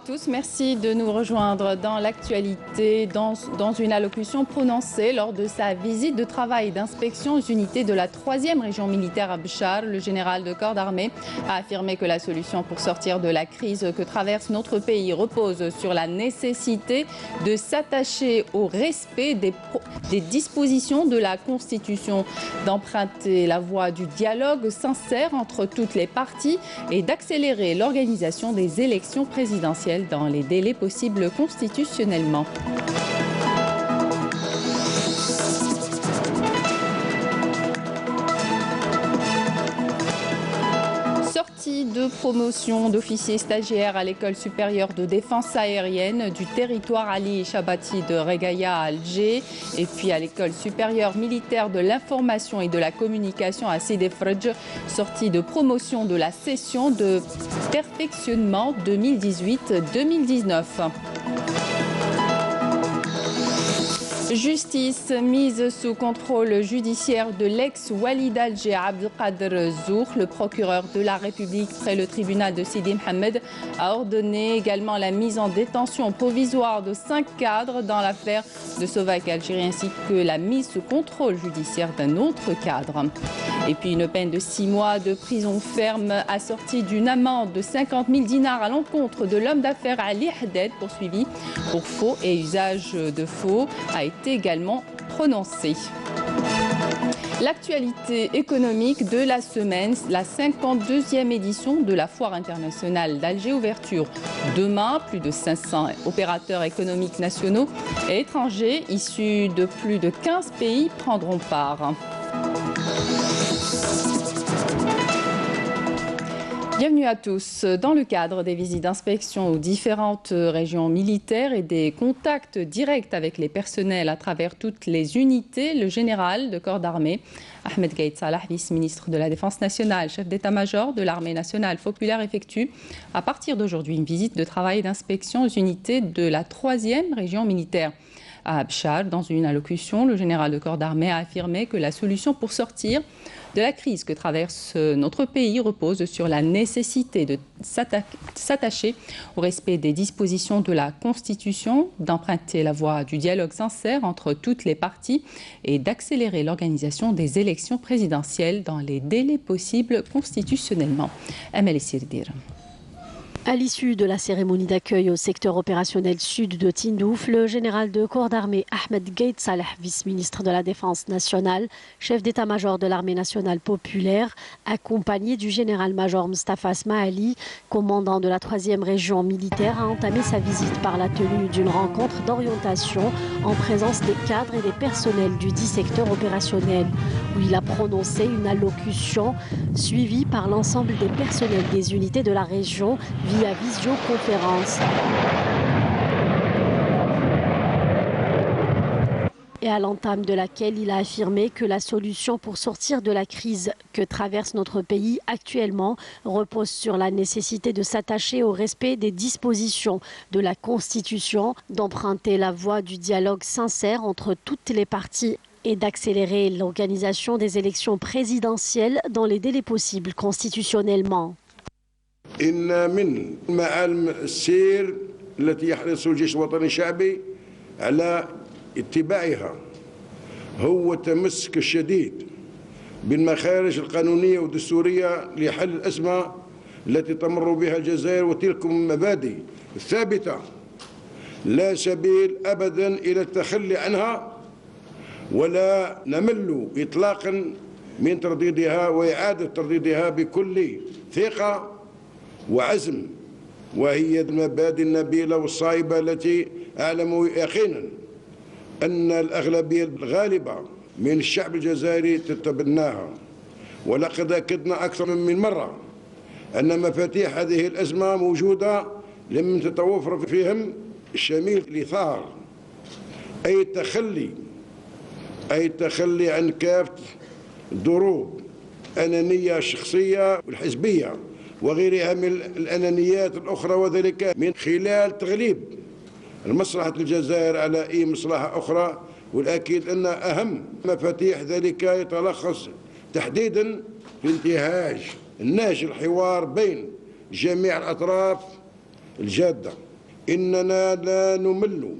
à tous, merci de nous rejoindre dans l'actualité. Dans une allocution prononcée lors de sa visite de travail d'inspection aux unités de la 3e région militaire à Béchar, le général de corps d'armée a affirmé que la solution pour sortir de la crise que traverse notre pays repose sur la nécessité de s'attacher au respect des dispositions de la Constitution, d'emprunter la voie du dialogue sincère entre toutes les parties et d'accélérer l'organisation des élections présidentielles dans les délais possibles constitutionnellement. Sortie de promotion d'officiers stagiaires à l'école supérieure de défense aérienne du territoire Ali Chabati de Regaya à Alger et puis à l'école supérieure militaire de l'information et de la communication à Sidi Fredj. Sortie de promotion de la session de perfectionnement 2018-2019. Justice mise sous contrôle judiciaire de l'ex-Wali d'Alger Abdelkader Zouk. Le procureur de la République près le tribunal de Sidi Mohamed a ordonné également la mise en détention provisoire de 5 cadres dans l'affaire de Sovac Algérie ainsi que la mise sous contrôle judiciaire d'un autre cadre. Et puis une peine de 6 mois de prison ferme assortie d'une amende de 50 000 dinars à l'encontre de l'homme d'affaires Ali Haddad poursuivi pour faux et usage de faux a été également prononcée. L'actualité économique de la semaine, la 52e édition de la Foire internationale d'Alger, ouverture demain. Plus de 500 opérateurs économiques nationaux et étrangers issus de plus de 15 pays prendront part. Bienvenue à tous. Dans le cadre des visites d'inspection aux différentes régions militaires et des contacts directs avec les personnels à travers toutes les unités, le général de corps d'armée, Ahmed Gaïd Salah, vice-ministre de la Défense nationale, chef d'état-major de l'armée nationale populaire, effectue à partir d'aujourd'hui une visite de travail et d'inspection aux unités de la 3e région militaire. À Béchar, dans une allocution, le général de corps d'armée a affirmé que la solution pour sortir de la crise que traverse notre pays repose sur la nécessité de s'attacher au respect des dispositions de la Constitution, d'emprunter la voie du dialogue sincère entre toutes les parties et d'accélérer l'organisation des élections présidentielles dans les délais possibles constitutionnellement. Amel Sirdir. À l'issue de la cérémonie d'accueil au secteur opérationnel sud de Tindouf, le général de corps d'armée Ahmed Gaïd Salah, vice-ministre de la Défense nationale, chef d'état-major de l'armée nationale populaire, accompagné du général-major Mustafa Smaali, commandant de la 3e région militaire, a entamé sa visite par la tenue d'une rencontre d'orientation en présence des cadres et des personnels du 10 secteur opérationnel, où il a prononcé une allocution suivie par l'ensemble des personnels des unités de la région via visioconférence. Et à l'entame de laquelle il a affirmé que la solution pour sortir de la crise que traverse notre pays actuellement repose sur la nécessité de s'attacher au respect des dispositions de la Constitution, d'emprunter la voie du dialogue sincère entre toutes les parties et d'accélérer l'organisation des élections présidentielles dans les délais possibles constitutionnellement. إن من معالم السير التي يحرص الجيش الوطني الشعبي على اتباعها هو التمسك الشديد بالمخارج القانونية والدستورية لحل الأزمة التي تمر بها الجزائر وتلك المبادئ الثابتة لا سبيل أبدا إلى التخلي عنها ولا نمل إطلاقا من ترديدها وإعادة ترديدها بكل ثقة وعزم، وهي المبادئ النبيلة والصائبة التي أعلم يقينا أن الأغلبية الغالبة من الشعب الجزائري تتبناها. ولقد أكدنا أكثر من مرة أن مفاتيح هذه الأزمة موجودة لمن تتوفر فيهم الشميل الإثار، أي التخلي عن كافة الضروب الأنانية الشخصية والحزبية وغيرها من الأنانيات الأخرى، وذلك من خلال تغليب مصلحة الجزائر على أي مصلحة أخرى. والأكيد أن أهم مفاتيح ذلك يتلخص تحديدا في انتهاج الحوار بين جميع الأطراف الجادة إننا لا نمل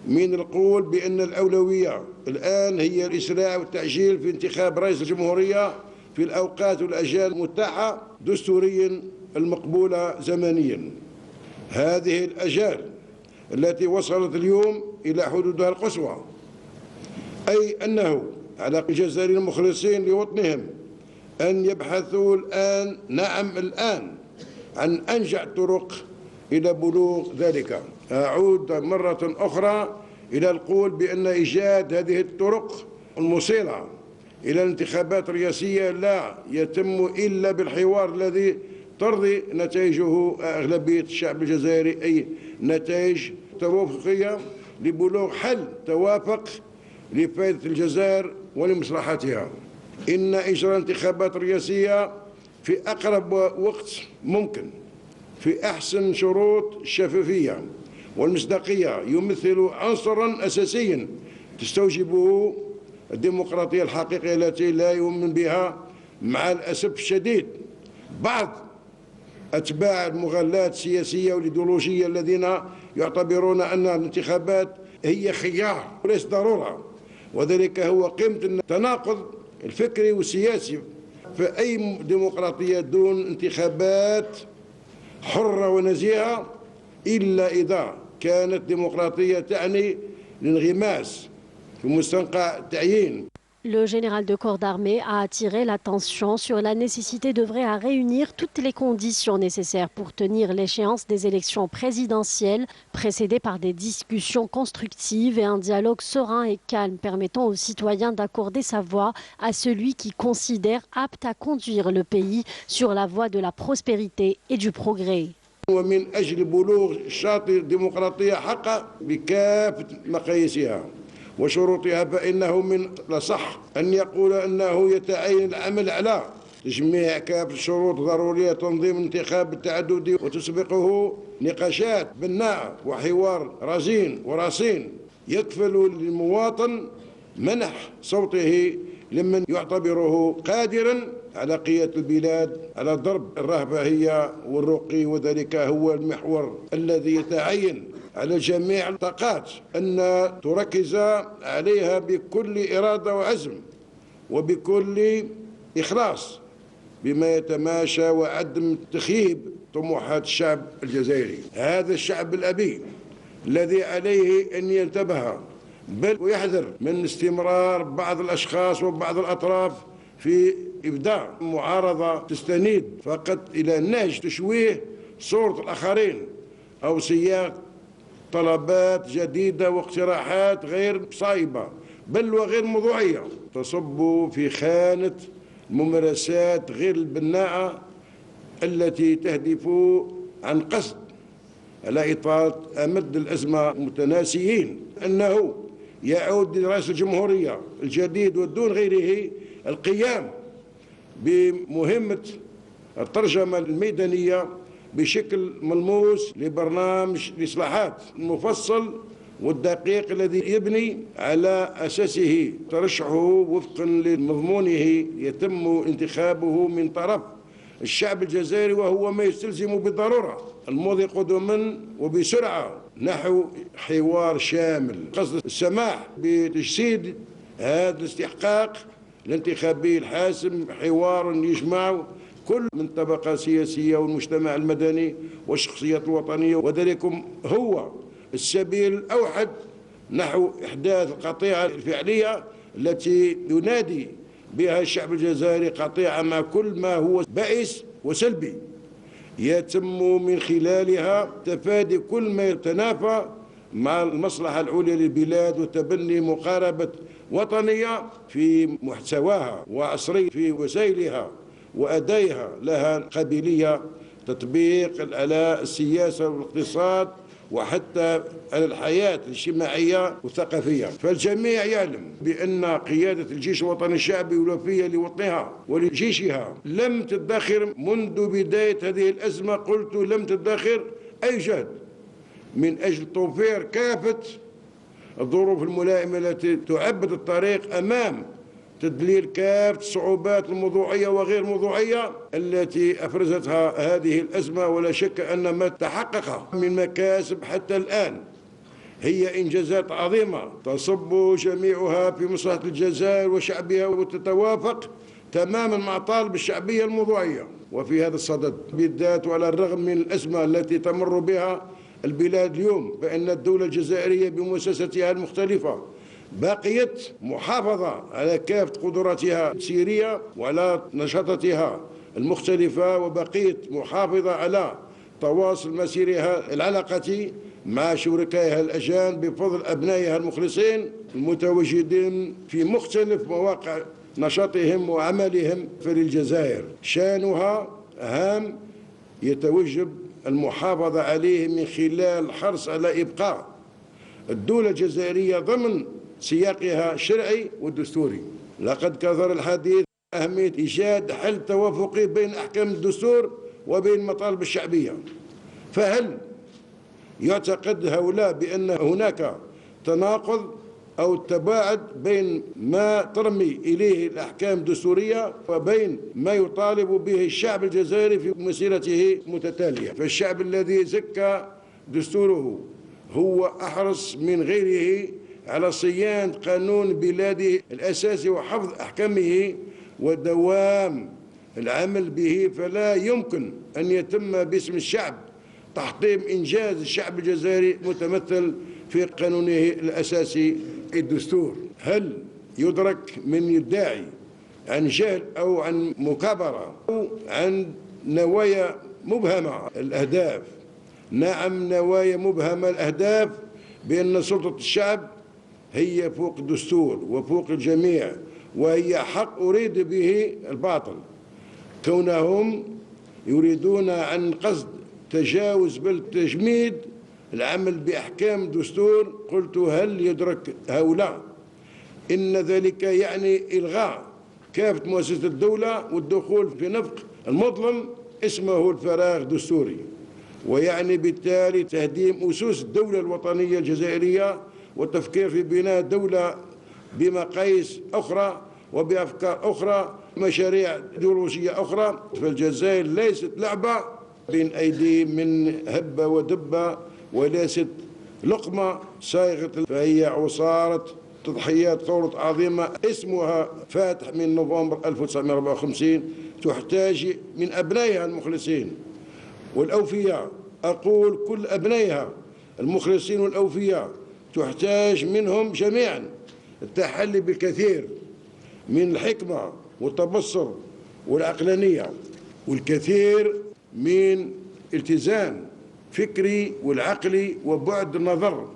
من القول بأن الأولوية الآن هي الإسراع والتعجيل في انتخاب رئيس الجمهورية في الأوقات والأجال المتاحة دستوريا المقبولة زمنيا. هذه الأجال التي وصلت اليوم إلى حدودها القصوى، أي أنه على الجزائريين المخلصين لوطنهم أن يبحثوا الآن، نعم الآن، عن أنجع الطرق إلى بلوغ ذلك. أعود مرة أخرى إلى القول بأن إيجاد هذه الطرق الموصلة إلى الانتخابات الرئاسية لا يتم إلا بالحوار الذي ترضي نتائجه أغلبية الشعب الجزائري، أي نتائج توافقية لبلوغ حل توافق لفائدة الجزائر ولمصلحتها. إن إجراء انتخابات رئاسية في أقرب وقت ممكن في أحسن شروط الشفافية والمصداقية يمثل عنصرا أساسيا تستوجبه الديمقراطية الحقيقية التي لا يؤمن بها مع الأسف الشديد بعض أتباع المغالاة السياسية والإيديولوجية الذين يعتبرون أن الانتخابات هي خيار وليس ضرورة، وذلك هو قيمة التناقض الفكري والسياسي. فأي ديمقراطية دون انتخابات حرة ونزيهة إلا إذا كانت ديمقراطية تعني الانغماس في مستنقع التعيين. Le général de corps d'armée a attiré l'attention sur la nécessité d'œuvrer à réunir toutes les conditions nécessaires pour tenir l'échéance des élections présidentielles, précédées par des discussions constructives et un dialogue serein et calme permettant aux citoyens d'accorder sa voix à celui qui considère apte à conduire le pays sur la voie de la prospérité et du progrès. ومن أجل بلوغ شاطئ الديمقراطية حقا بكافة مقاييسها وشروطها، فإنه من الصح أن يقول أنه يتعين العمل على تجميع كافة الشروط الضرورية تنظيم الانتخاب التعددي وتسبقه نقاشات بناءة وحوار رزين ورصين يكفل للمواطن منح صوته لمن يعتبره قادرا على قيادة البلاد على ضرب الرهبة والرقي، وذلك هو المحور الذي يتعين على جميع الطاقات أن تركز عليها بكل إرادة وعزم وبكل إخلاص بما يتماشى وعدم تخييب طموحات الشعب الجزائري. هذا الشعب الأبي الذي عليه أن ينتبه بل ويحذر من استمرار بعض الأشخاص وبعض الأطراف في إبداء معارضة تستند فقط إلى نهج تشويه صورة الآخرين أو سياق طلبات جديدة واقتراحات غير صائبة بل وغير موضوعية تصب في خانة الممارسات غير البناءة التي تهدف عن قصد على إطالة أمد الأزمة متناسيين أنه يعود لرئيس الجمهورية الجديد ودون غيره القيام بمهمة الترجمة الميدانية بشكل ملموس لبرنامج الإصلاحات المفصل والدقيق الذي يبني على أساسه ترشحه وفقا لمضمونه يتم انتخابه من طرف الشعب الجزائري، وهو ما يستلزم بالضرورة المضي قدما وبسرعة نحو حوار شامل قصد السماح بتجسيد هذا الاستحقاق الانتخابي الحاسم، حوار يجمع كل من طبقة سياسية والمجتمع المدني والشخصيات الوطنية، وذلك هو السبيل الأوحد نحو إحداث القطيعة الفعلية التي ينادي بها الشعب الجزائري، قطيعة مع كل ما هو بائس وسلبي يتم من خلالها تفادي كل ما يتنافى مع المصلحة العليا للبلاد وتبني مقاربة وطنية في محتواها وعصرية في وسائلها وأدائها لها قابلية تطبيق على السياسة والاقتصاد وحتى على الحياة الاجتماعية والثقافية. فالجميع يعلم بأن قيادة الجيش الوطني الشعبي والوفية لوطنها ولجيشها لم تدخر منذ بداية هذه الأزمة، قلت لم تدخر أي جهد من أجل توفير كافة الظروف الملائمة التي تعبد الطريق أمام تدليل كافة الصعوبات الموضوعية وغير الموضوعية التي أفرزتها هذه الأزمة. ولا شك أن ما تحقق من مكاسب حتى الآن هي إنجازات عظيمة تصب جميعها في مصلحة الجزائر وشعبها وتتوافق تماما مع طالب الشعبية الموضوعية. وفي هذا الصدد بالذات وعلى الرغم من الأزمة التي تمر بها البلاد اليوم، فإن الدولة الجزائرية بمؤسساتها المختلفة بقيت محافظة على كافة قدراتها السيرية وعلى نشاطاتها المختلفة، وبقيت محافظة على تواصل مسيرها العلاقة مع شركائها الأجانب بفضل أبنائها المخلصين المتواجدين في مختلف مواقع نشاطهم وعملهم في الجزائر. شأنها هام يتوجب المحافظة عليه من خلال الحرص على إبقاء الدولة الجزائرية ضمن سياقها الشرعي والدستوري. لقد كثر الحديث عن أهمية إيجاد حل توافقي بين أحكام الدستور وبين المطالب الشعبية، فهل يعتقد هؤلاء بأن هناك تناقض أو تباعد بين ما ترمي إليه الأحكام الدستورية وبين ما يطالب به الشعب الجزائري في مسيرته المتتالية؟ فالشعب الذي زكى دستوره هو أحرص من غيره على صيانة قانون بلاده الأساسي وحفظ أحكامه ودوام العمل به، فلا يمكن أن يتم باسم الشعب تحطيم إنجاز الشعب الجزائري متمثل في قانونه الأساسي الدستور. هل يدرك من يدعي عن جهل أو عن مكابرة أو عن نوايا مبهمة الأهداف؟ نعم، نوايا مبهمة الأهداف، بأن سلطة الشعب هي فوق الدستور وفوق الجميع، وهي حق أريد به الباطل. كونهم يريدون عن قصد تجاوز بالتجميد العمل بأحكام الدستور، قلت هل يدرك هؤلاء إن ذلك يعني إلغاء كافة مؤسسة الدولة والدخول في نفق المظلم اسمه الفراغ الدستوري، ويعني بالتالي تهديم أسس الدولة الوطنية الجزائرية والتفكير في بناء دولة بمقاييس أخرى وبأفكار أخرى، مشاريع إيديولوجية أخرى. فالجزائر ليست لعبة بين أيدي من هبة ودبة، وليست لقمة صايغة، فهي عصارة تضحيات ثورة عظيمة اسمها فاتح من نوفمبر 1954، تحتاج من أبنائها المخلصين والأوفياء، أقول كل أبنائها المخلصين والأوفياء، تحتاج منهم جميعا التحلي بالكثير من الحكمة والتبصر والعقلانية، والكثير من التزام فكري والعقلي وبعد النظر.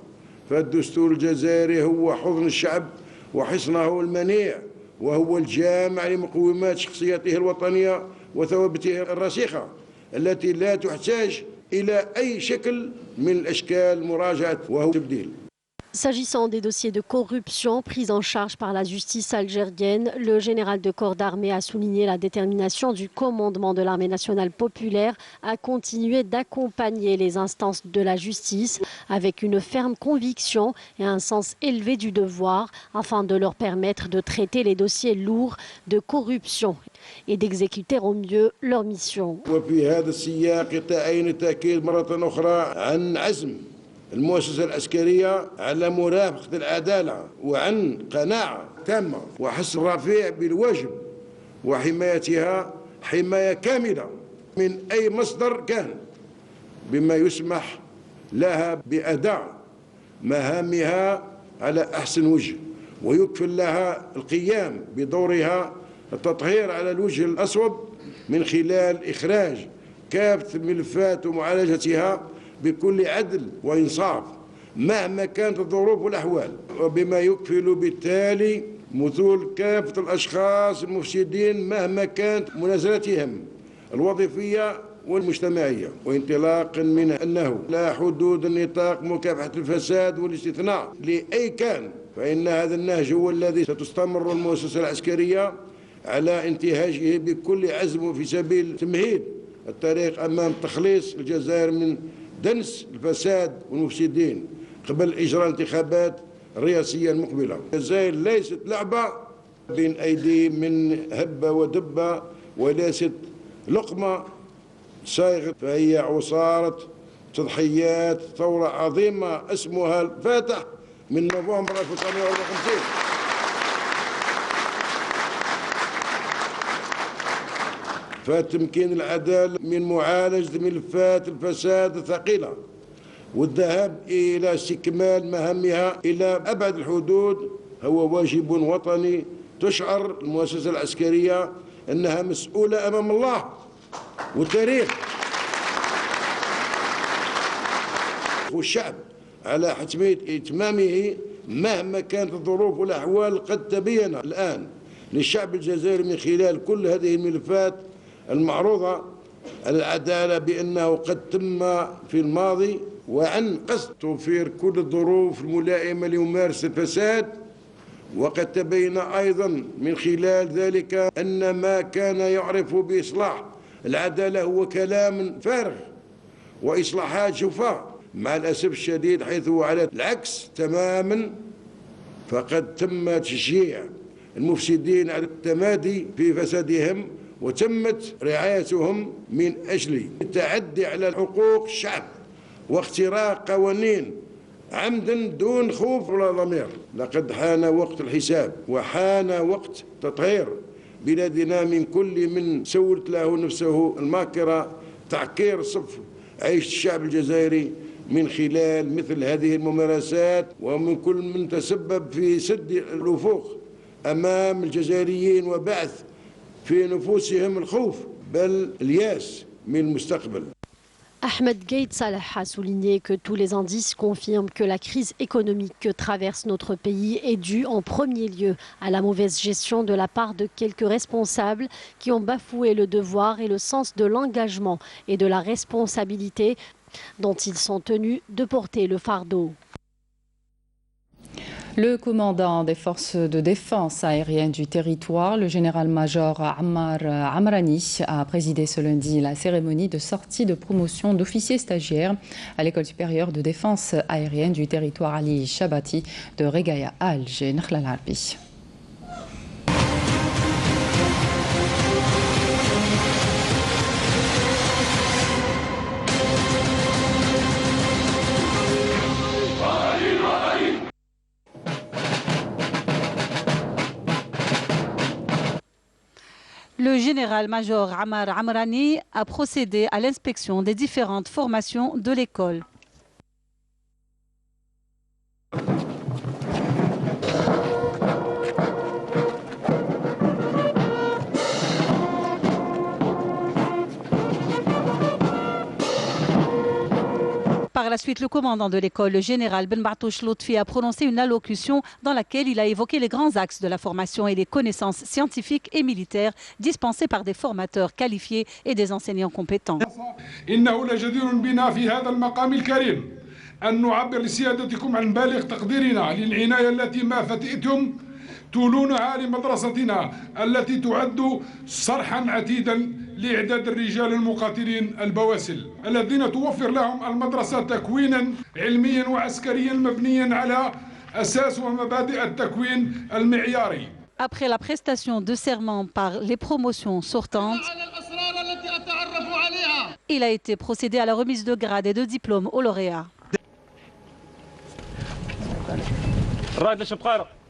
فالدستور الجزائري هو حضن الشعب وحصنه المنيع، وهو الجامع لمقومات شخصيته الوطنية وثوابته الرسيخة التي لا تحتاج إلى أي شكل من الأشكال مراجعة وهو تبديل. S'agissant des dossiers de corruption pris en charge par la justice algérienne, le général de corps d'armée a souligné la détermination du commandement de l'armée nationale populaire à continuer d'accompagner les instances de la justice avec une ferme conviction et un sens élevé du devoir afin de leur permettre de traiter les dossiers lourds de corruption et d'exécuter au mieux leur mission. المؤسسة العسكرية على مرافقة العدالة وعن قناعة تامة وحسن رفيع بالواجب وحمايتها حماية كاملة من أي مصدر كان، بما يسمح لها بأداء مهامها على أحسن وجه، ويكفل لها القيام بدورها التطهير على الوجه الأسود من خلال إخراج كافة الملفات ومعالجتها بكل عدل وإنصاف مهما كانت الظروف والأحوال، وبما يكفل بالتالي مثول كافة الأشخاص المفسدين مهما كانت منازلتهم الوظيفية والمجتمعية، وانطلاقا من أنه لا حدود النطاق مكافحة الفساد والاستثناء لأي كان، فإن هذا النهج هو الذي ستستمر المؤسسة العسكرية على انتهاجه بكل عزم في سبيل تمهيد الطريق أمام تخليص الجزائر من دنس الفساد والمفسدين قبل إجراء الانتخابات الرئاسية المقبلة. الجزائر ليست لعبة بين أيدي من هبة ودبة وليست لقمة صايغة، فهي عصارة تضحيات ثورة عظيمة اسمها الفاتح من نوفمبر 1954. فتمكين العدالة من معالجة ملفات الفساد الثقيلة والذهاب إلى استكمال مهامها إلى أبعد الحدود هو واجب وطني تشعر المؤسسة العسكرية أنها مسؤولة أمام الله والتاريخ والشعب على حتمية إتمامه مهما كانت الظروف والأحوال. قد تبين الآن للشعب الجزائري من خلال كل هذه الملفات المعروضة العدالة بأنه قد تم في الماضي وعن قصد توفير كل الظروف الملائمة لممارسة الفساد. وقد تبين أيضا من خلال ذلك أن ما كان يعرف بإصلاح العدالة هو كلام فارغ وإصلاحات شفاء، مع الأسف الشديد حيث هو على العكس تماما. فقد تم تشجيع المفسدين على التمادي في فسادهم وتمت رعايتهم من أجل التعدي على حقوق الشعب واختراق قوانين عمدا دون خوف ولا ضمير. لقد حان وقت الحساب وحان وقت تطهير بلادنا من كل من سولت له نفسه الماكرة تعكير صف عيش الشعب الجزائري من خلال مثل هذه الممارسات، ومن كل من تسبب في سد الأفق أمام الجزائريين وبعث في نفوسهم الخوف بل الياس من المستقبل. Ahmed Gaïd Salah a souligné que tous les indices confirment que la crise économique que traverse notre pays est due en premier lieu à la mauvaise gestion de la part de quelques responsables qui ont bafoué le devoir et le sens de l'engagement et de la responsabilité dont ils sont tenus de porter le fardeau. Le commandant des forces de défense aérienne du territoire, le général-major Ammar Amrani, a présidé ce lundi la cérémonie de sortie de promotion d'officiers stagiaires à l'école supérieure de défense aérienne du territoire Ali Shabati de Regaya à Alger. Nakhla Larbi. Le général-major Ammar Amrani a procédé à l'inspection des différentes formations de l'école. Par la suite, le commandant de l'école, le général Ben Bartouche Lotfi, a prononcé une allocution dans laquelle il a évoqué les grands axes de la formation et les connaissances scientifiques et militaires dispensées par des formateurs qualifiés et des enseignants compétents. إنه لجدير بنا في هذا المقام الكريم أن نعبر لسيادتكم عن بالغ تقديرنا للعناية التي ما فتئتم تولونها لمدرستنا التي تعد صرحا عتيدا لإعداد الرجال المقاتلين البواسل الذين توفر لهم المدرسة تكوينا علميا وعسكريا مبنيا على أساس ومبادئ التكوين المعياري. Après la prestation de serment par les promotions sortantes, il a été procédé à la remise de grades et de diplômes aux lauréats.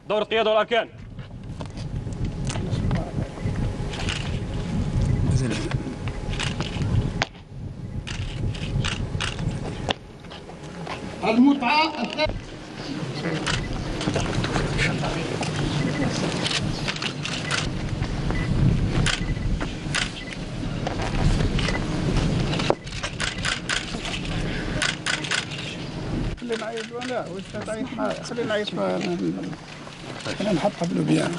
دور القيادة والأركان. المتعة خلينا نعيط ولا واش تعيط خلينا نعيط خلينا نحطها بالبيان.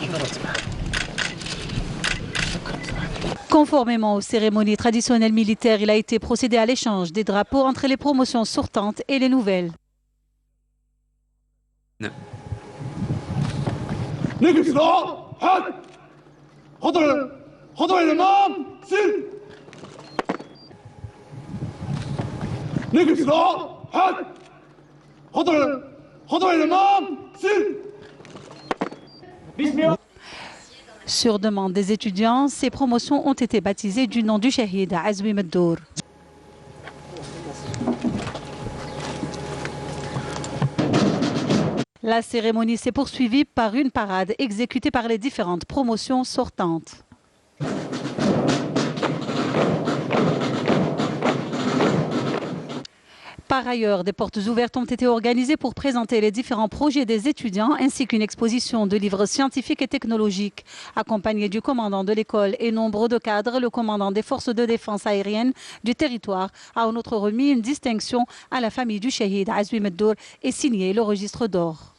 Conformément aux cérémonies traditionnelles militaires, il a été procédé à l'échange des drapeaux entre les promotions sortantes et les nouvelles. Sur demande des étudiants, ces promotions ont été baptisées du nom du Shahid Azwi Meddour. La cérémonie s'est poursuivie par une parade exécutée par les différentes promotions sortantes. Par ailleurs, des portes ouvertes ont été organisées pour présenter les différents projets des étudiants ainsi qu'une exposition de livres scientifiques et technologiques. Accompagné du commandant de l'école et nombre de cadres, le commandant des forces de défense aérienne du territoire a en outre remis une distinction à la famille du Shahid Azwi Meddour et signé le registre d'or.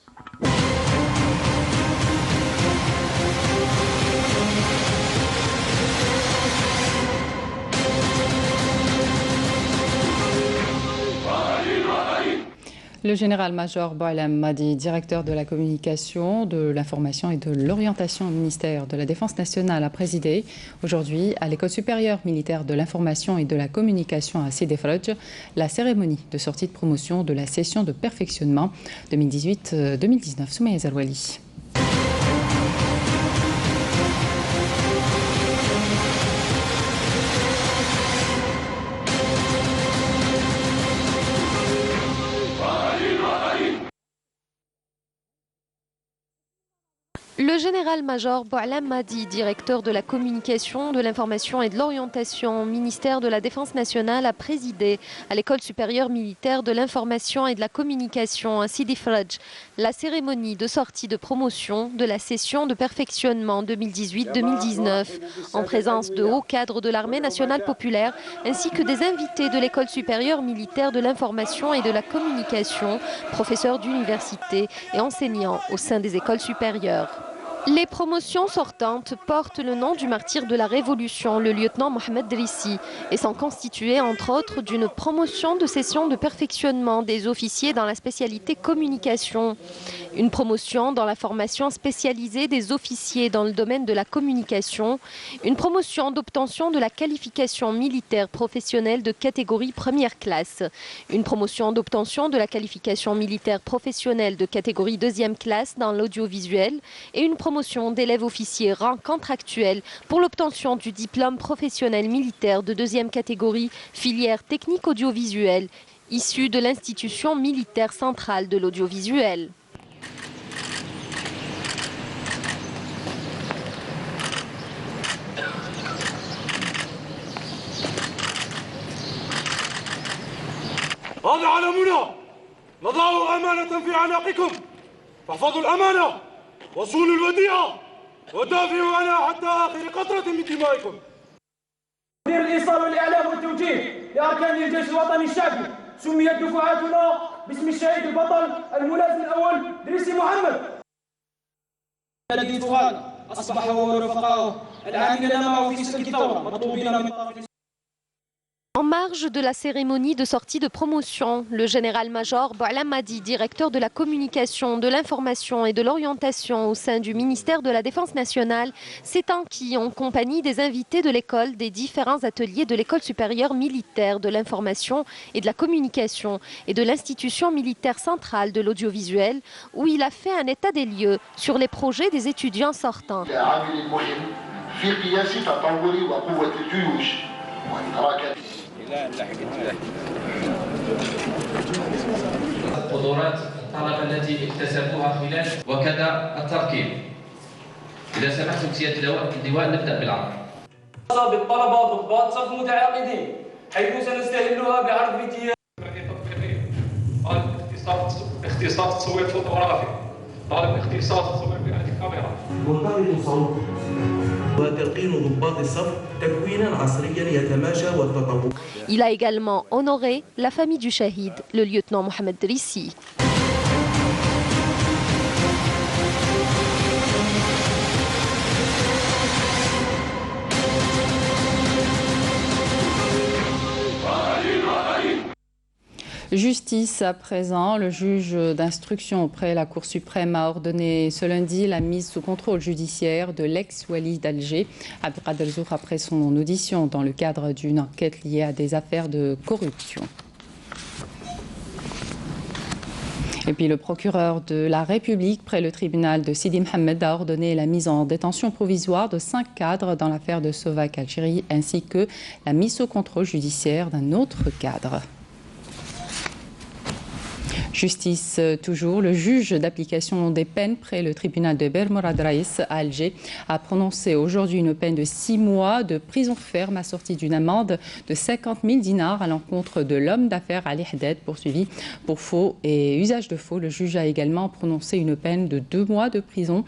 Le général-major Boualem Madi, directeur de la communication, de l'information et de l'orientation au ministère de la Défense nationale, a présidé aujourd'hui à l'École supérieure militaire de l'information et de la communication à Sidi Fradj la cérémonie de sortie de promotion de la session de perfectionnement 2018-2019. Soumaïa Zarouali. Le général-major Boualem Madi, directeur de la communication, de l'information et de l'orientation au ministère de la Défense nationale, a présidé à l'École supérieure militaire de l'information et de la communication à Sidi Fradj la cérémonie de sortie de promotion de la session de perfectionnement 2018-2019 en présence de hauts cadres de l'armée nationale populaire ainsi que des invités de l'École supérieure militaire de l'information et de la communication, professeurs d'université et enseignants au sein des écoles supérieures. Les promotions sortantes portent le nom du martyr de la Révolution, le lieutenant Mohamed Drissi, et sont constituées entre autres d'une promotion de session de perfectionnement des officiers dans la spécialité communication, une promotion dans la formation spécialisée des officiers dans le domaine de la communication, une promotion d'obtention de la qualification militaire professionnelle de catégorie première classe, une promotion d'obtention de la qualification militaire professionnelle de catégorie deuxième classe dans l'audiovisuel et une promotion d'élèves officiers rang contractuel pour l'obtention du diplôme professionnel militaire de deuxième catégorie filière technique audiovisuelle issu de l'institution militaire centrale de l'audiovisuel. وصول الوديعة ودافعوا عنها حتى آخر قطرة من دمائكم. مدير الإيصال والإعلام والتوجيه لأركان الجيش الوطني الشعبي سميت دفعاتنا باسم الشهيد البطل الملازم الأول دريسي محمد الذي طغال أصبح هو ورفقائه العاملين معه في سلك الثورة مطلوبين من طرف. En marge de la cérémonie de sortie de promotion, le général-major Boualem Madi, directeur de la communication, de l'information et de l'orientation au sein du ministère de la Défense nationale, s'est enquis en compagnie des invités de l'école des différents ateliers de l'École supérieure militaire de l'information et de la communication et de l'institution militaire centrale de l'audiovisuel, où il a fait un état des lieux sur les projets des étudiants sortants. قدرات الطلبة التي اكتسبوها خلال وكذا التركيب. إذا سمحتم سيادة اللواء نبدأ بالعرض. بالطلبة ضباط صف متعاقدين حيث سنستهلها بعرض فيديو اختصاص تصوير فوتوغرافي طالب اختصاص تصوير بهذه الكاميرا مرتبط صوت وتلقين ضباط الصف تكوينا عصريا يتماشى والتطور. Il a également honoré la famille du Shahid, le lieutenant Mohamed Drissi. Justice à présent, le juge d'instruction auprès de la Cour suprême a ordonné ce lundi la mise sous contrôle judiciaire de l'ex-wali d'Alger, Abdelkader Zouf, après son audition dans le cadre d'une enquête liée à des affaires de corruption. Et puis le procureur de la République près le tribunal de Sidi Mohamed a ordonné la mise en détention provisoire de 5 cadres dans l'affaire de Sovac Algérie ainsi que la mise au contrôle judiciaire d'un autre cadre. Justice toujours, le juge d'application des peines près le tribunal de Bermourad Raïs à Alger a prononcé aujourd'hui une peine de 6 mois de prison ferme assortie d'une amende de 50 000 dinars à l'encontre de l'homme d'affaires Ali Haddad poursuivi pour faux et usage de faux. Le juge a également prononcé une peine de 2 mois de prison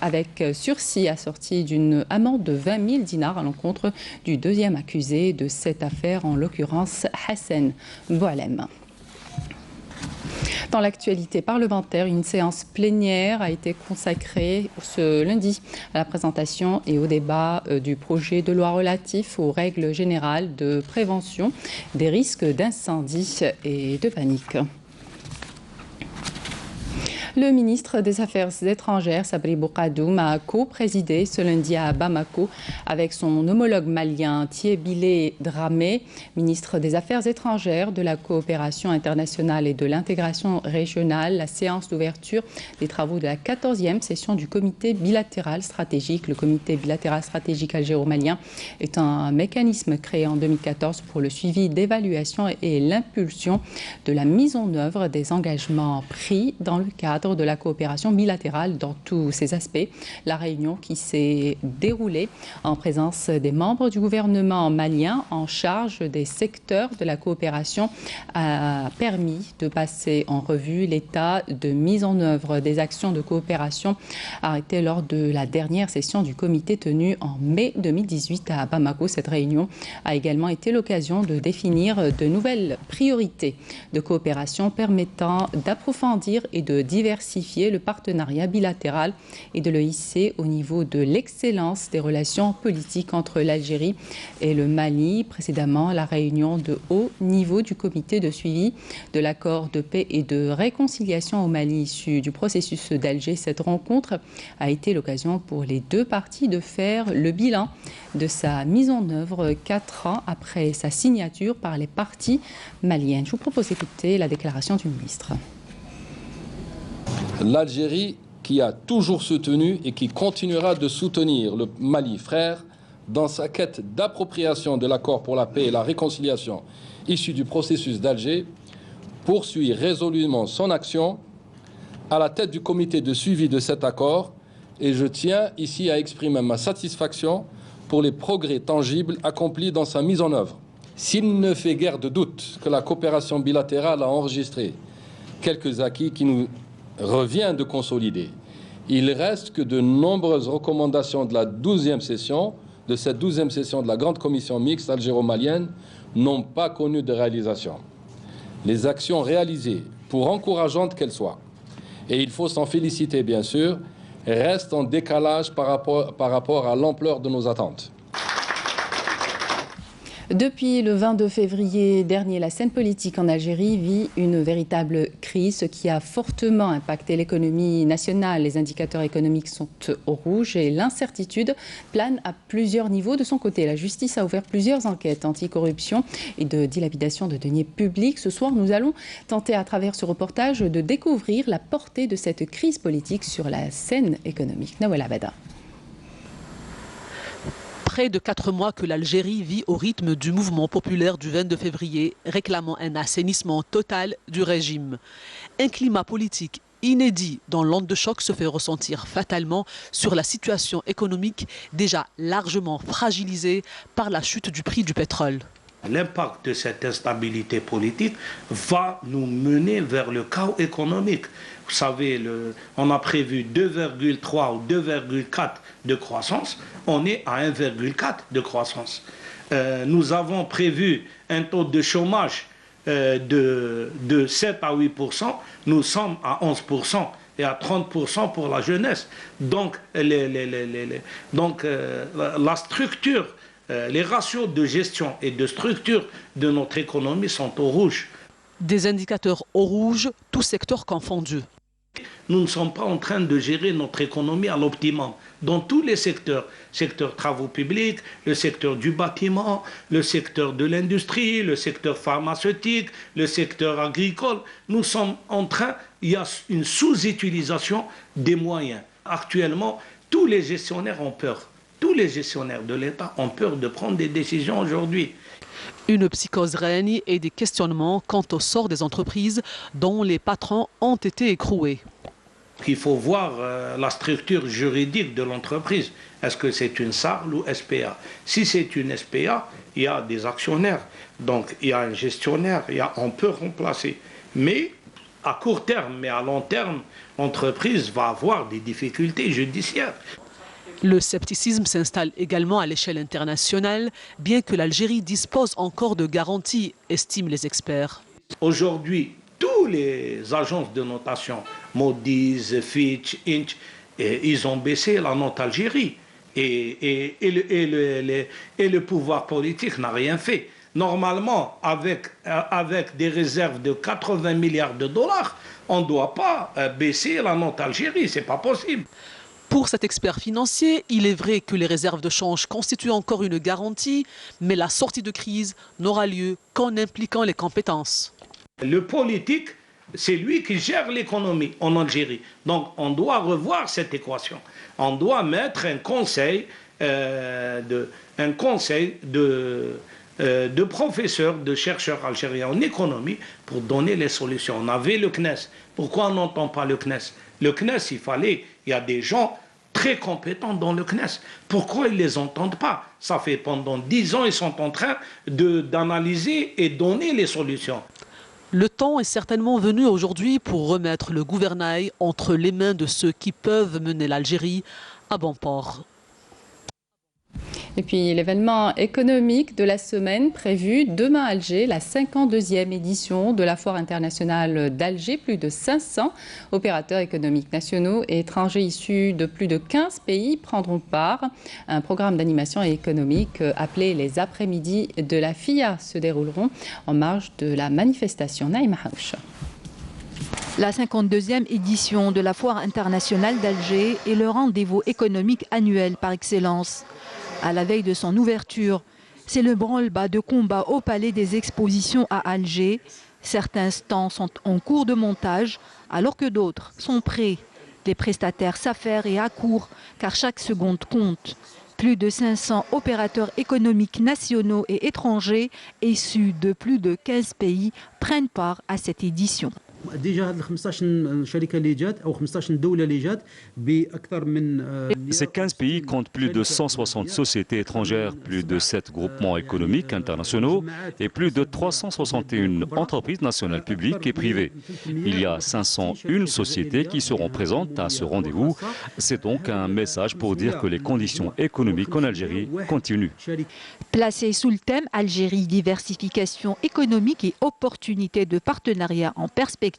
avec sursis assorti d'une amende de 20 000 dinars à l'encontre du deuxième accusé de cette affaire, en l'occurrence Hassan Boualem. Dans l'actualité parlementaire, une séance plénière a été consacrée ce lundi à la présentation et au débat du projet de loi relatif aux règles générales de prévention des risques d'incendie et de panique. Le ministre des Affaires étrangères, Sabri Boukadoum, a co-présidé ce lundi à Bamako avec son homologue malien Thiebile Dramé, ministre des Affaires étrangères, de la coopération internationale et de l'intégration régionale, la séance d'ouverture des travaux de la 14e session du comité bilatéral stratégique. Le comité bilatéral stratégique algéro-malien est un mécanisme créé en 2014 pour le suivi d'évaluation et l'impulsion de la mise en œuvre des engagements pris dans le cadre de la coopération bilatérale dans tous ses aspects. La réunion qui s'est déroulée en présence des membres du gouvernement malien en charge des secteurs de la coopération a permis de passer en revue l'état de mise en œuvre des actions de coopération arrêtées lors de la dernière session du comité tenue en mai 2018 à Bamako. Cette réunion a également été l'occasion de définir de nouvelles priorités de coopération permettant d'approfondir et de diversifier le partenariat bilatéral et de le hisser au niveau de l'excellence des relations politiques entre l'Algérie et le Mali. Précédemment, la réunion de haut niveau du comité de suivi de l'accord de paix et de réconciliation au Mali issu du processus d'Alger. Cette rencontre a été l'occasion pour les deux parties de faire le bilan de sa mise en œuvre 4 ans après sa signature par les parties maliennes. Je vous propose d'écouter la déclaration du ministre. L'Algérie, qui a toujours soutenu et qui continuera de soutenir le Mali frère dans sa quête d'appropriation de l'accord pour la paix et la réconciliation issu du processus d'Alger, poursuit résolument son action à la tête du comité de suivi de cet accord, et je tiens ici à exprimer ma satisfaction pour les progrès tangibles accomplis dans sa mise en œuvre. S'il ne fait guère de doute que la coopération bilatérale a enregistré quelques acquis qui nous revient de consolider, il reste que de nombreuses recommandations de la 12e session, de cette 12e session de la Grande Commission mixte algéro-malienne, n'ont pas connu de réalisation. Les actions réalisées, pour encourageantes qu'elles soient, et il faut s'en féliciter bien sûr, restent en décalage par rapport à l'ampleur de nos attentes. Depuis le 22 février dernier, la scène politique en Algérie vit une véritable crise, ce qui a fortement impacté l'économie nationale. Les indicateurs économiques sont au rouge et l'incertitude plane à plusieurs niveaux. De son côté, la justice a ouvert plusieurs enquêtes anticorruption et de dilapidation de deniers publics. Ce soir, nous allons tenter à travers ce reportage de découvrir la portée de cette crise politique sur la scène économique. Nawel Abada. Près de 4 mois que l'Algérie vit au rythme du mouvement populaire du 22 février, réclamant un assainissement total du régime. Un climat politique inédit dans l'onde de choc se fait ressentir fatalement sur la situation économique déjà largement fragilisée par la chute du prix du pétrole. L'impact de cette instabilité politique va nous mener vers le chaos économique. Vous savez, on a prévu 2,3 ou 2,4 de croissance, on est à 1,4 de croissance. Nous avons prévu un taux de chômage de 7 à 8%, nous sommes à 11% et à 30% pour la jeunesse. Donc, la structure, les ratios de gestion et de structure de notre économie sont au rouge. Des indicateurs au rouge, tous secteurs confondus. Nous ne sommes pas en train de gérer notre économie à l'optimum dans tous les secteurs. Secteur travaux publics, le secteur du bâtiment, le secteur de l'industrie, le secteur pharmaceutique, le secteur agricole. Nous sommes en train, il y a une sous-utilisation des moyens. Actuellement, tous les gestionnaires ont peur. Tous les gestionnaires de l'État ont peur de prendre des décisions aujourd'hui. Une psychose règne et des questionnements quant au sort des entreprises dont les patrons ont été écroués. Il faut voir la structure juridique de l'entreprise. Est-ce que c'est une SARL ou SPA? Si c'est une SPA, il y a des actionnaires. Donc il y a un gestionnaire, on peut remplacer. Mais à court terme, mais à long terme, l'entreprise va avoir des difficultés judiciaires. Le scepticisme s'installe également à l'échelle internationale, bien que l'Algérie dispose encore de garanties, estiment les experts. Aujourd'hui, tous les agences de notation, Moody's, Fitch, Inch, ils ont baissé la note Algérie. Et le pouvoir politique n'a rien fait. Normalement, avec des réserves de 80 milliards de dollars, on ne doit pas baisser la note Algérie, ce n'est pas possible. Pour cet expert financier, il est vrai que les réserves de change constituent encore une garantie, mais la sortie de crise n'aura lieu qu'en impliquant les compétences. Le politique, c'est lui qui gère l'économie en Algérie. Donc on doit revoir cette équation. On doit mettre un conseil de professeurs, de chercheurs algériens en économie pour donner les solutions. On avait le CNES. Pourquoi on n'entend pas le CNES? Le CNES, il y a des gens très compétents dans le CNES. Pourquoi ils ne les entendent pas? Ça fait pendant 10 ans, ils sont en train d'analyser et donner les solutions. Le temps est certainement venu aujourd'hui pour remettre le gouvernail entre les mains de ceux qui peuvent mener l'Algérie à bon port. Et puis l'événement économique de la semaine prévu demain à Alger, la 52e édition de la Foire internationale d'Alger. Plus de 500 opérateurs économiques nationaux et étrangers issus de plus de 15 pays prendront part. Un programme d'animation économique appelé les après-midi de la FIA se dérouleront en marge de la manifestation. Naïma Haouch. La 52e édition de la Foire internationale d'Alger est le rendez-vous économique annuel par excellence. À la veille de son ouverture, c'est le branle-bas de combat au Palais des Expositions à Alger. Certains stands sont en cours de montage, alors que d'autres sont prêts. Les prestataires s'affairent et accourent, car chaque seconde compte. Plus de 500 opérateurs économiques nationaux et étrangers, issus de plus de 15 pays, prennent part à cette édition. Ces 15 pays comptent plus de 160 sociétés étrangères, plus de 7 groupements économiques internationaux et plus de 361 entreprises nationales publiques et privées. Il y a 501 sociétés qui seront présentes à ce rendez-vous. C'est donc un message pour dire que les conditions économiques en Algérie continuent. Placé sous le thème Algérie, diversification économique et opportunités de partenariat en perspective,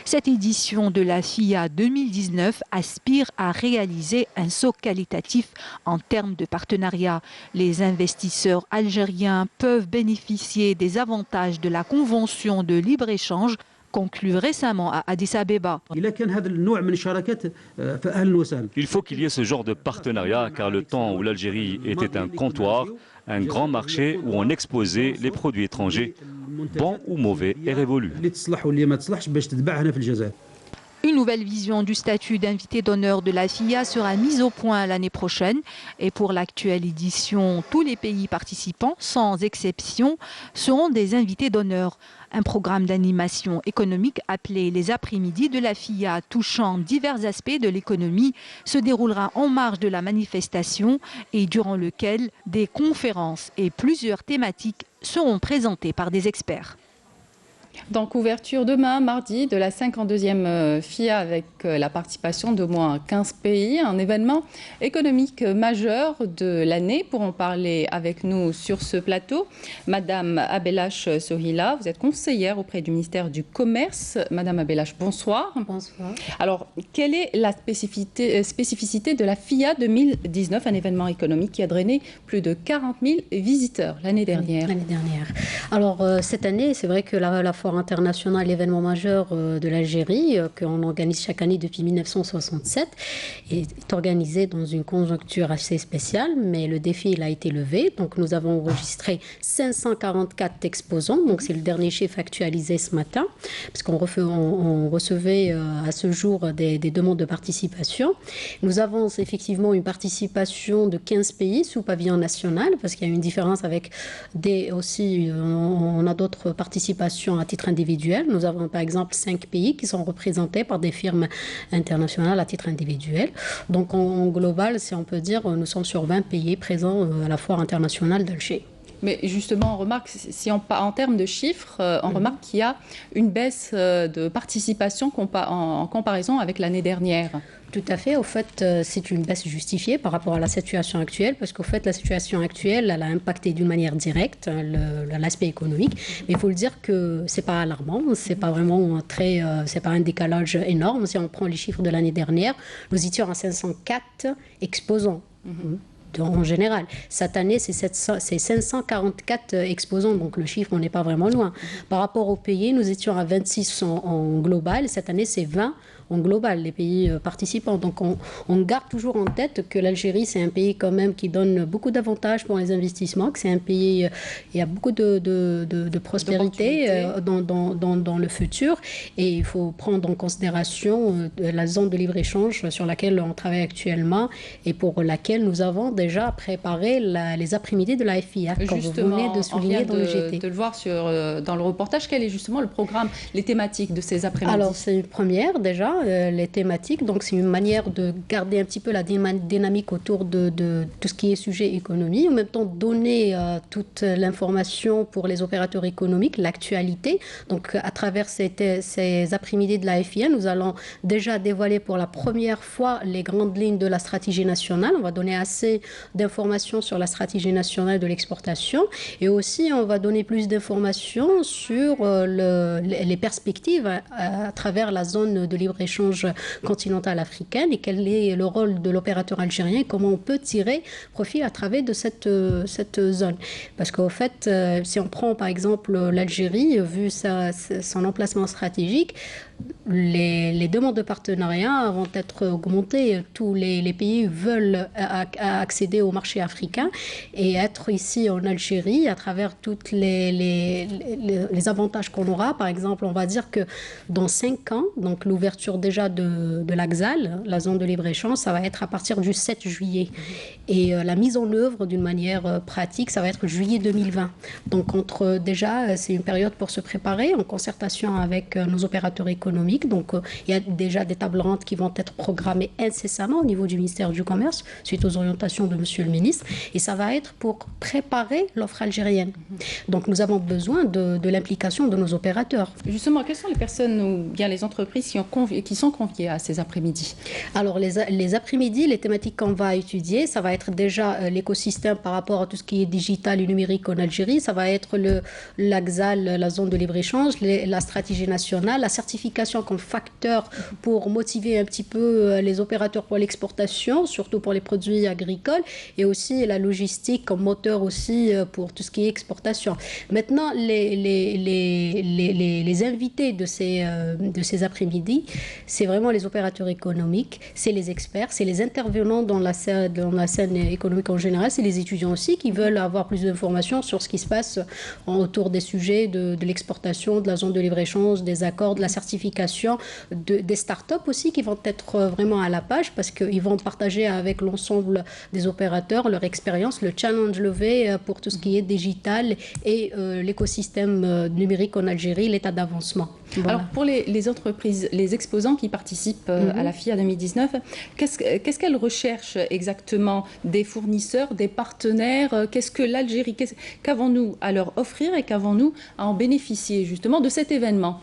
cette édition de la FIA 2019 aspire à réaliser un saut qualitatif en termes de partenariat. Les investisseurs algériens peuvent bénéficier des avantages de la convention de libre-échange conclue récemment à Addis Abeba. Il faut qu'il y ait ce genre de partenariat car le temps où l'Algérie était un comptoir, un grand marché où on exposait les produits étrangers, bons ou mauvais, est révolu. Une nouvelle vision du statut d'invité d'honneur de la FIA sera mise au point l'année prochaine. Et pour l'actuelle édition, tous les pays participants, sans exception, seront des invités d'honneur. Un programme d'animation économique appelé les après-midi de la FIA, touchant divers aspects de l'économie, se déroulera en marge de la manifestation et durant lequel des conférences et plusieurs thématiques seront présentées par des experts. Donc, ouverture demain, mardi, de la 52e FIA avec la participation d'au moins 15 pays. Un événement économique majeur de l'année. Pour en parler avec nous sur ce plateau, Madame Abelache Sohila, vous êtes conseillère auprès du ministère du Commerce. Madame Abelache, bonsoir. Bonsoir. Alors, quelle est la spécificité de la FIA 2019, un événement économique qui a drainé plus de 40 000 visiteurs l'année dernière? L'année dernière. Alors, cette année, c'est vrai que la foire foire internationale, l'événement majeur de l'Algérie, qu'on organise chaque année depuis 1967, est organisé dans une conjoncture assez spéciale, mais le défi il a été levé. Donc nous avons enregistré 544 exposants, donc c'est le dernier chiffre actualisé ce matin, parce qu'on recevait à ce jour des demandes de participation. Nous avons effectivement une participation de 15 pays sous pavillon national, parce qu'il y a une différence avec on a d'autres participations à titre individuel. Nous avons par exemple 5 pays qui sont représentés par des firmes internationales à titre individuel. Donc en global, si on peut dire, nous sommes sur 20 pays présents à la foire internationale d'Alger. Mais justement, on remarque, en termes de chiffres, on remarque qu'il y a une baisse de participation en comparaison avec l'année dernière. Tout à fait. Au fait, c'est une baisse justifiée par rapport à la situation actuelle, parce qu'au fait, la situation actuelle, elle a impacté d'une manière directe l'aspect économique. Mais il faut le dire que c'est pas alarmant, c'est pas vraiment c'est pas un décalage énorme. Si on prend les chiffres de l'année dernière, nous étions à 504 exposants. En général, cette année, c'est 544 exposants, donc le chiffre, on n'est pas vraiment loin. Par rapport aux pays, nous étions à 26 en global, cette année, c'est 20 en global, les pays participants. Donc on garde toujours en tête que l'Algérie, c'est un pays quand même qui donne beaucoup d'avantages pour les investissements, que c'est un pays, il y a beaucoup de prospérité dans le futur, et il faut prendre en considération la zone de libre-échange sur laquelle on travaille actuellement et pour laquelle nous avons déjà préparé les après-midi de la FIA, comme vous venez de souligner dans le GT. De le voir dans le reportage, quel est justement le programme, les thématiques de ces après-midi? Alors c'est une première déjà, les thématiques, donc c'est une manière de garder un petit peu la dynamique autour de tout ce qui est sujet économie, en même temps donner toute l'information pour les opérateurs économiques, l'actualité. Donc à travers ces après-midi de la FIA, nous allons déjà dévoiler pour la première fois les grandes lignes de la stratégie nationale. On va donner assez d'informations sur la stratégie nationale de l'exportation, et aussi on va donner plus d'informations sur les perspectives à travers la zone de libre-échange continentale africaine, et quel est le rôle de l'opérateur algérien, comment on peut tirer profit à travers de cette zone. Parce qu'au fait, si on prend par exemple l'Algérie, vu son emplacement stratégique, les demandes de partenariat vont être augmentées. Tous les pays veulent accéder au marché africain, et être ici en Algérie à travers tous les avantages qu'on aura. Par exemple, on va dire que dans 5 ans, donc l'ouverture déjà de l'AXAL, la zone de libre-échange, ça va être à partir du 7 juillet. Et la mise en œuvre d'une manière pratique, ça va être juillet 2020. Donc déjà, c'est une période pour se préparer en concertation avec nos opérateurs économiques. Donc il y a déjà des tables rondes qui vont être programmées incessamment au niveau du ministère du Commerce, suite aux orientations de Monsieur le ministre. Et ça va être pour préparer l'offre algérienne. Donc nous avons besoin de l'implication de nos opérateurs. Justement, quelles sont les personnes ou bien les entreprises qui sont conviées à ces après-midi? Alors les après-midi, les thématiques qu'on va étudier, ça va être déjà l'écosystème par rapport à tout ce qui est digital et numérique en Algérie. Ça va être l'AXAL, la zone de libre-échange, la stratégie nationale, la certification comme facteur pour motiver un petit peu les opérateurs pour l'exportation, surtout pour les produits agricoles, et aussi la logistique comme moteur aussi pour tout ce qui est exportation. Maintenant, les invités de ces après-midi, c'est vraiment les opérateurs économiques, c'est les experts, c'est les intervenants dans la scène économique en général, c'est les étudiants aussi qui veulent avoir plus d'informations sur ce qui se passe autour des sujets de l'exportation, de la zone de libre-échange, des accords, de la certification, des startups aussi qui vont être vraiment à la page, parce qu'ils vont partager avec l'ensemble des opérateurs leur expérience, le challenge levé pour tout ce qui est digital et l'écosystème numérique en Algérie, l'état d'avancement. Voilà. Alors pour les entreprises, les exposants qui participent à la FIA 2019, qu'est-ce qu'elles recherchent exactement? Des fournisseurs, des partenaires? Qu'est-ce que l'Algérie, qu'avons-nous à leur offrir et qu'avons-nous à en bénéficier justement de cet événement?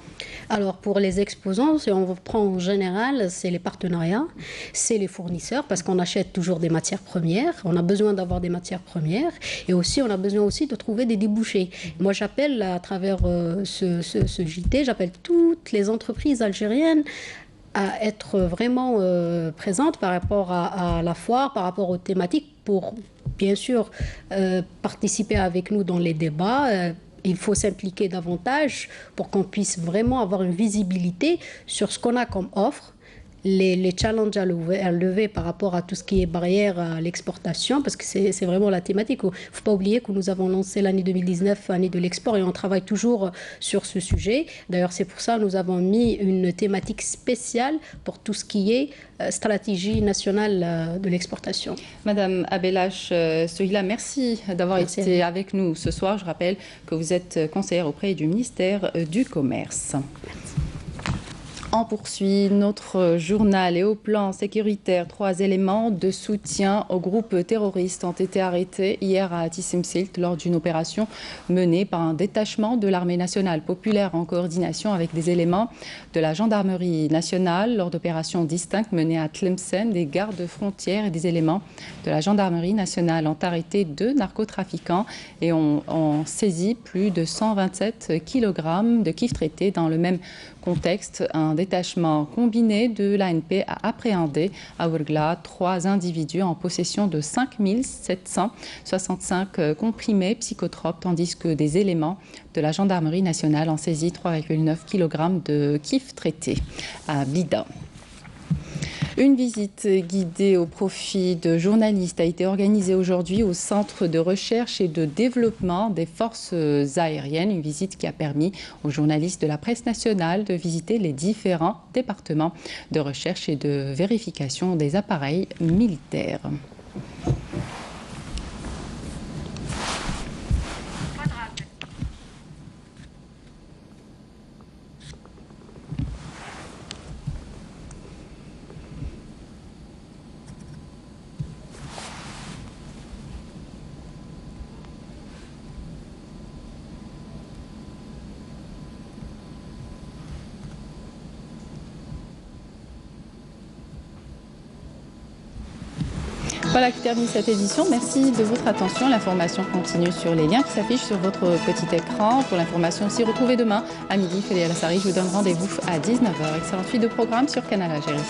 Alors pour les exposants, si on prend en général, c'est les partenariats, c'est les fournisseurs, parce qu'on achète toujours des matières premières, on a besoin d'avoir des matières premières, et aussi on a besoin aussi de trouver des débouchés. Moi j'appelle à travers ce JT, j'appelle toutes les entreprises algériennes à être vraiment présentes par rapport à la foire, par rapport aux thématiques, pour bien sûr participer avec nous dans les débats, il faut s'impliquer davantage pour qu'on puisse vraiment avoir une visibilité sur ce qu'on a comme offre, les challenges à lever par rapport à tout ce qui est barrière à l'exportation, parce que c'est vraiment la thématique. Il ne faut pas oublier que nous avons lancé l'année 2019, année de l'export, et on travaille toujours sur ce sujet. D'ailleurs, c'est pour ça que nous avons mis une thématique spéciale pour tout ce qui est stratégie nationale de l'exportation. Madame Abelache Sohila, merci d'avoir été avec nous ce soir. Je rappelle que vous êtes conseillère auprès du ministère du Commerce. On poursuit notre journal et au plan sécuritaire, 3 éléments de soutien aux groupes terroristes ont été arrêtés hier à Tissimsilt lors d'une opération menée par un détachement de l'armée nationale populaire en coordination avec des éléments de la gendarmerie nationale lors d'opérations distinctes menées à Tlemcen. Des gardes frontières et des éléments de la gendarmerie nationale ont arrêté 2 narcotrafiquants et ont saisi plus de 127 kg de kif traités. Dans le même contexte, un détachement combiné de l'ANP a appréhendé à Ouargla 3 individus en possession de 5765 comprimés psychotropes, tandis que des éléments de la gendarmerie nationale ont saisi 3,9 kg de kif traités à Blida. Une visite guidée au profit de journalistes a été organisée aujourd'hui au Centre de recherche et de développement des forces aériennes. Une visite qui a permis aux journalistes de la presse nationale de visiter les différents départements de recherche et de vérification des appareils militaires. Voilà qui termine cette édition. Merci de votre attention. L'information continue sur les liens qui s'affichent sur votre petit écran. Pour l'information aussi, retrouvez demain à midi. Félia Lassari, je vous donne rendez-vous à 19h. Excellente suite de programme sur Canal Algérie.